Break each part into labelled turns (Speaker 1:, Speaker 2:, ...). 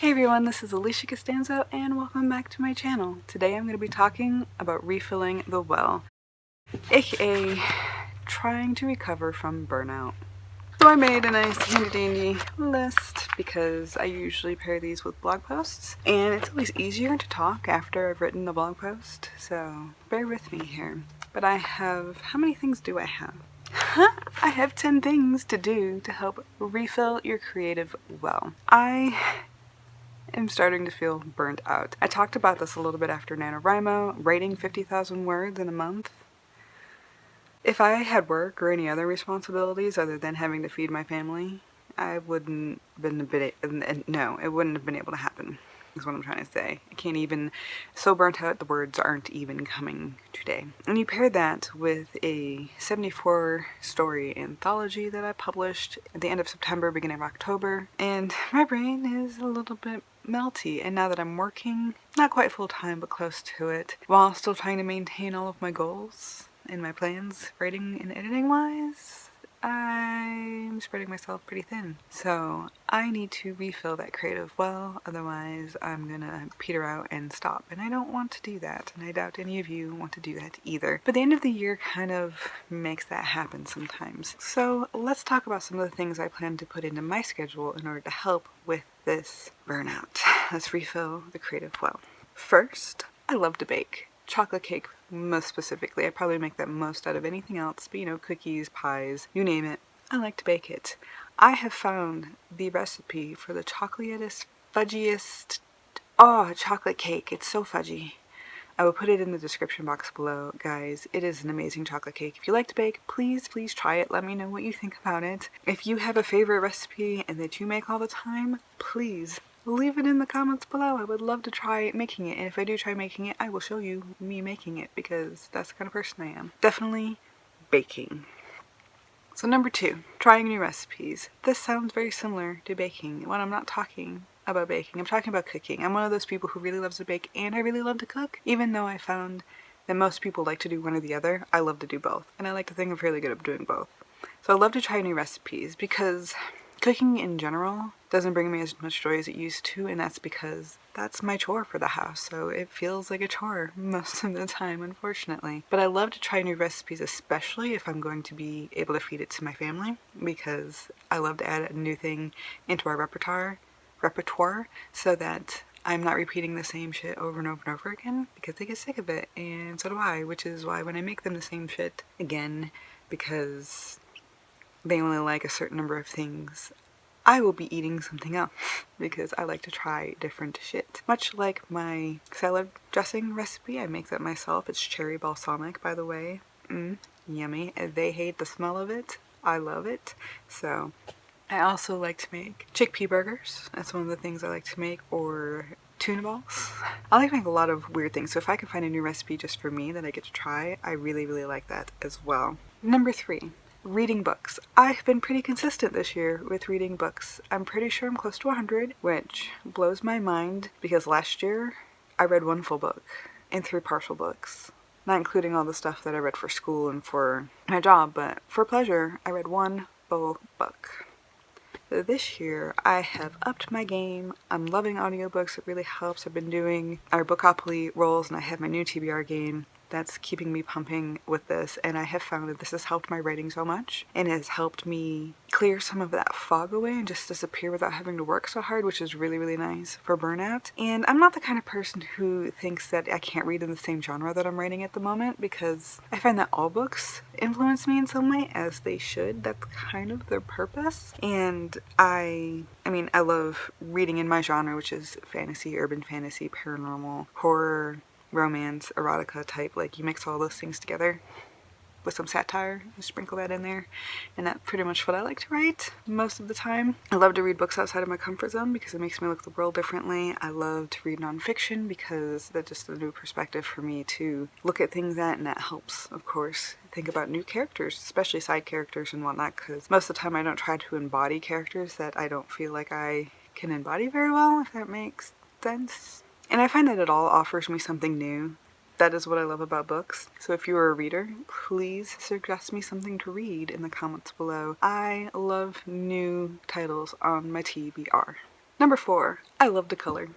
Speaker 1: Hey everyone, this is Alisha Costanzo and welcome back to my channel. Today I'm going to be talking about refilling the well, aka trying to recover from burnout. So I made a nice handy dandy list because I usually pair these with blog posts and it's always easier to talk after I've written the blog post, so bear with me here. But I have, how many things do I have? I have 10 things to do to help refill your creative well. I am starting to feel burnt out. I talked about this a little bit after NaNoWriMo, writing 50,000 words in a month. If I had work or any other responsibilities other than having to feed my family, it wouldn't have been able to happen, is what I'm trying to say. I can't even, so burnt out the words aren't even coming today. And you pair that with a 74 story anthology that I published at the end of September, beginning of October, and my brain is a little bit melty. And now that I'm working, not quite full time, but close to it, while still trying to maintain all of my goals and my plans, writing and editing wise, I'm spreading myself pretty thin. So I need to refill that creative well, otherwise I'm gonna peter out and stop. And I don't want to do that, and I doubt any of you want to do that either. But the end of the year kind of makes that happen sometimes. So let's talk about some of the things I plan to put into my schedule in order to help with this burnout. Let's refill the creative well. First, I love to bake. Chocolate cake, most specifically. I probably make that most out of anything else, but you know, cookies, pies, you name it. I like to bake it. I have found the recipe for the chocolatiest, fudgiest, chocolate cake. It's so fudgy. I will put it in the description box below, guys. It is an amazing chocolate cake. If you like to bake, please try it. Let me know what you think about it. If you have a favorite recipe and that you make all the time, please leave it in the comments below. I would love to try making it, and if I do try making it, I will show you me making it because that's the kind of person I am. Definitely baking. So number 2, trying new recipes. This sounds very similar to baking when I'm not talking about baking. I'm talking about cooking. I'm one of those people who really loves to bake and I really love to cook. Even though I found that most people like to do one or the other, I love to do both. And I like to think I'm fairly good at doing both. So I love to try new recipes because cooking in general doesn't bring me as much joy as it used to, and that's because that's my chore for the house, so it feels like a chore most of the time, unfortunately. But I love to try new recipes, especially if I'm going to be able to feed it to my family, because I love to add a new thing into our repertoire so that I'm not repeating the same shit over and over and over again, because they get sick of it, and so do I, which is why when I make them the same shit again, because they only like a certain number of things, I will be eating something else because I like to try different shit. Much like my salad dressing recipe, I make that myself. It's cherry balsamic, by the way. Yummy. They hate the smell of it. I love it. So I also like to make chickpea burgers. That's one of the things I like to make, or tuna balls. I like to make a lot of weird things, so if I can find a new recipe just for me that I get to try, I really like that as well. Number 3. Reading books. I've been pretty consistent this year with reading books. I'm pretty sure I'm close to 100, which blows my mind because last year I read 1 full book and 3 partial books. Not including all the stuff that I read for school and for my job, but for pleasure, I read 1 full book. This year, I have upped my game. I'm loving audiobooks. It really helps. I've been doing our Bookopoly rolls, and I have my new TBR game that's keeping me pumping with this, and I have found that this has helped my writing so much and has helped me clear some of that fog away and just disappear without having to work so hard, which is really nice for burnout. And I'm not the kind of person who thinks that I can't read in the same genre that I'm writing at the moment, because I find that all books influence me in some way, as they should. That's kind of their purpose. And I love reading in my genre, which is fantasy, urban fantasy, paranormal, horror, romance, erotica type. Like, you mix all those things together with some satire and sprinkle that in there, and that's pretty much what I like to write most of the time. I love to read books outside of my comfort zone because it makes me look at the world differently. I love to read nonfiction because that's just a new perspective for me to look at things at, and that helps, of course, think about new characters, especially side characters and whatnot, because most of the time I don't try to embody characters that I don't feel like I can embody very well, if that makes sense. And I find that it all offers me something new. That is what I love about books. So if you are a reader, please suggest me something to read in the comments below. I love new titles on my TBR. Number 4, I love to color.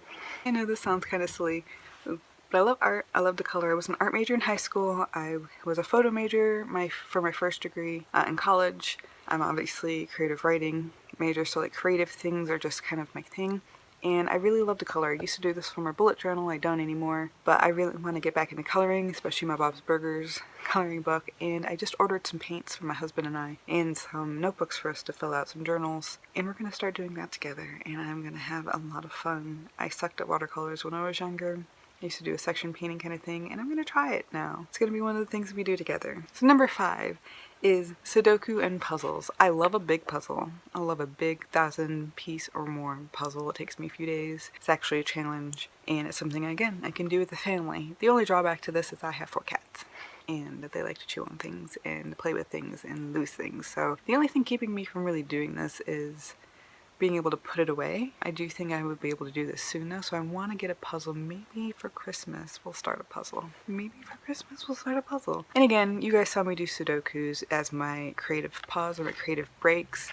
Speaker 1: I know this sounds kind of silly, but I love art. I love to color. I was an art major in high school. I was a photo major for my first degree in college. I'm obviously a creative writing major, so like creative things are just kind of my thing. And I really love to color. I used to do this for my bullet journal. I don't anymore, but I really want to get back into coloring, especially my Bob's Burgers coloring book. And I just ordered some paints for my husband and I, and some notebooks for us to fill out some journals. And we're going to start doing that together, and I'm going to have a lot of fun. I sucked at watercolors when I was younger. I used to do a section painting kind of thing, and I'm going to try it now. It's going to be one of the things we do together. So number 5 is Sudoku and puzzles. I love a big puzzle. I love a big 1,000-piece or more puzzle. It takes me a few days. It's actually a challenge, and it's something, again, I can do with the family. The only drawback to this is I have 4 cats, and that they like to chew on things and play with things and lose things. So the only thing keeping me from really doing this is being able to put it away. I do think I would be able to do this soon though, so I want to get a puzzle. Maybe for Christmas we'll start a puzzle. Maybe for Christmas we'll start a puzzle. And again, you guys saw me do Sudokus as my creative pause or my creative breaks.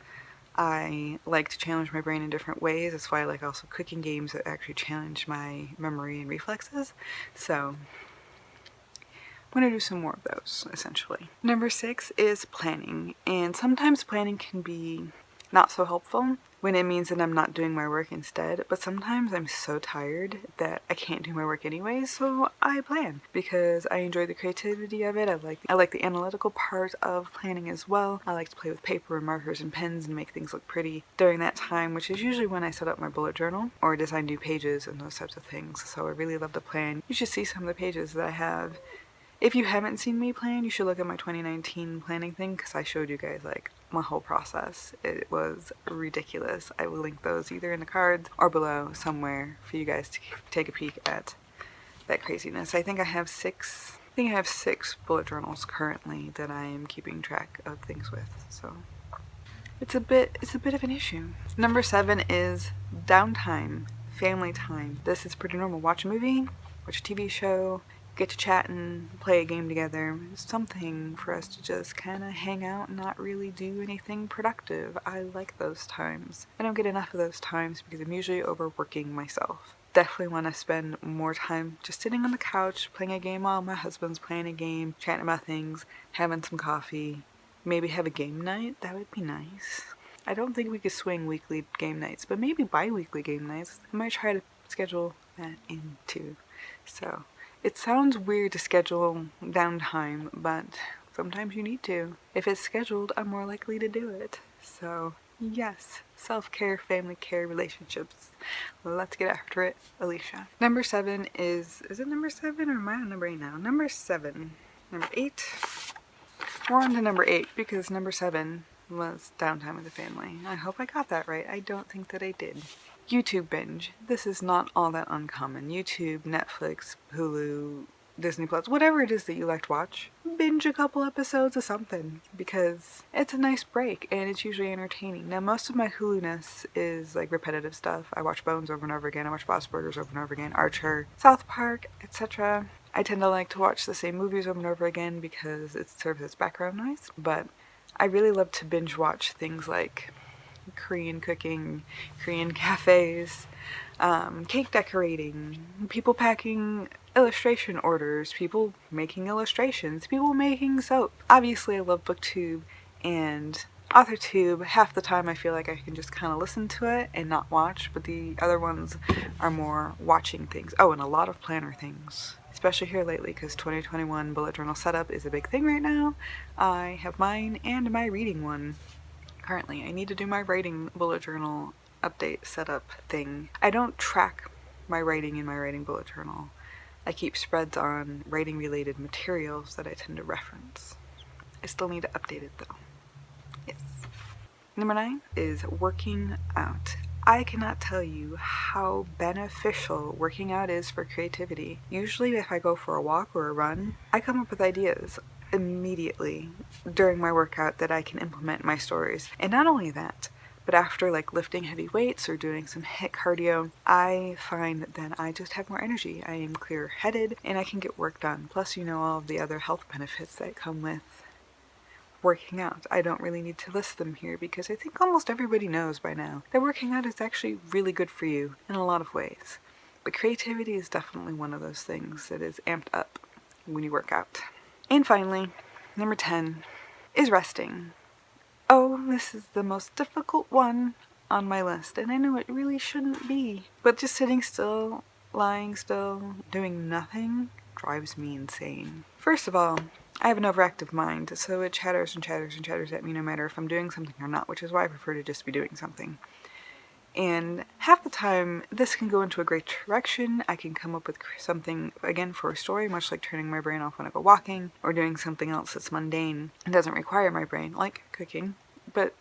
Speaker 1: I like to challenge my brain in different ways. That's why I like also cooking games that actually challenge my memory and reflexes. So I'm going to do some more of those, essentially. Number 6 is planning. And sometimes planning can be not so helpful when it means that I'm not doing my work instead, but sometimes I'm so tired that I can't do my work anyway, so I plan because I enjoy the creativity of it. I like the analytical part of planning as well. I like to play with paper and markers and pens and make things look pretty during that time, which is usually when I set up my bullet journal or design new pages and those types of things. So I really love to plan. You should see some of the pages that I have. If you haven't seen me plan, you should look at my 2019 planning thing because I showed you guys like my whole process. It was ridiculous. I will link those either in the cards or below somewhere for you guys to take a peek at that craziness. I think I have 6 bullet journals currently that I am keeping track of things with. So it's a bit of an issue. Number 7 is downtime, family time. This is pretty normal. Watch a movie, watch a TV show, get to chat and play a game together. Something for us to just kind of hang out and not really do anything productive. I like those times. I don't get enough of those times because I'm usually overworking myself. Definitely want to spend more time just sitting on the couch, playing a game while my husband's playing a game, chatting about things, having some coffee, maybe have a game night. That would be nice. I don't think we could swing weekly game nights, but maybe bi-weekly game nights. I might try to schedule that in too. So it sounds weird to schedule downtime, but sometimes you need to. If it's scheduled, I'm more likely to do it. So yes, self-care, family care, relationships. Let's get after it, Alisha. Number 7 is it number 7 or am I on number 8 now? Number 7. Number 8. We're on to number 8 because number 7 was downtime with the family. I hope I got that right. I don't think that I did. YouTube binge. This is not all that uncommon. YouTube, Netflix, Hulu, Disney Plus, whatever it is that you like to watch, binge a couple episodes of something because it's a nice break and it's usually entertaining. Now, most of my Hulu-ness is like repetitive stuff. I watch Bones over and over again. I watch Bob's Burgers over and over again, Archer, South Park, etc. I tend to like to watch the same movies over and over again because it serves as background noise, but I really love to binge watch things like Korean cooking, Korean cafes, cake decorating, people packing illustration orders, people making illustrations, people making soap. Obviously I love booktube and authortube. Half the time I feel like I can just kind of listen to it and not watch, but the other ones are more watching things. Oh, and a lot of planner things, especially here lately because 2021 bullet journal setup is a big thing right now. I have mine and my reading one. Currently, I need to do my writing bullet journal update setup thing. I don't track my writing in my writing bullet journal. I keep spreads on writing related materials that I tend to reference. I still need to update it though. Yes. Number 9 is working out. I cannot tell you how beneficial working out is for creativity. Usually if I go for a walk or a run, I come up with ideas immediately during my workout that I can implement in my stories. And not only that, but after like lifting heavy weights or doing some HIIT cardio, I find that I just have more energy. I am clear-headed and I can get work done. Plus, you know, all of the other health benefits that come with working out. I don't really need to list them here because I think almost everybody knows by now that working out is actually really good for you in a lot of ways. But creativity is definitely one of those things that is amped up when you work out. And finally, number 10 is resting. Oh, this is the most difficult one on my list, and I know it really shouldn't be. But just sitting still, lying still, doing nothing drives me insane. First of all, I have an overactive mind, so it chatters and chatters and chatters at me no matter if I'm doing something or not, which is why I prefer to just be doing something. And half the time, this can go into a great direction. I can come up with something, again, for a story, much like turning my brain off when I go walking, or doing something else that's mundane and doesn't require my brain, like cooking. But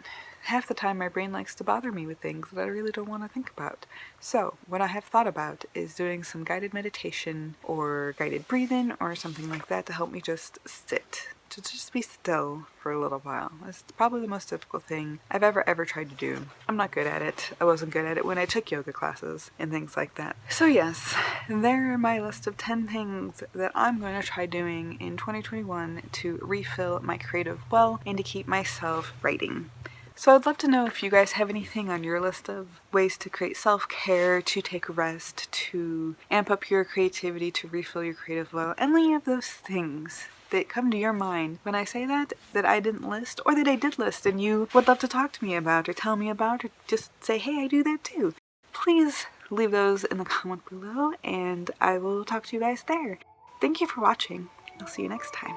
Speaker 1: half the time, my brain likes to bother me with things that I really don't want to think about. So, what I have thought about is doing some guided meditation, or guided breathing, or something like that to help me just sit. To just be still for a little while. It's probably the most difficult thing I've ever tried to do. I'm not good at it. I wasn't good at it when I took yoga classes and things like that. So yes, there are my list of 10 things that I'm going to try doing in 2021 to refill my creative well and to keep myself writing. So I'd love to know if you guys have anything on your list of ways to create self-care, to take a rest, to amp up your creativity, to refill your creative well, any of those things that come to your mind when I say that I didn't list, or that I did list and you would love to talk to me about, or tell me about, or just say, hey, I do that too. Please leave those in the comment below, and I will talk to you guys there. Thank you for watching. I'll see you next time.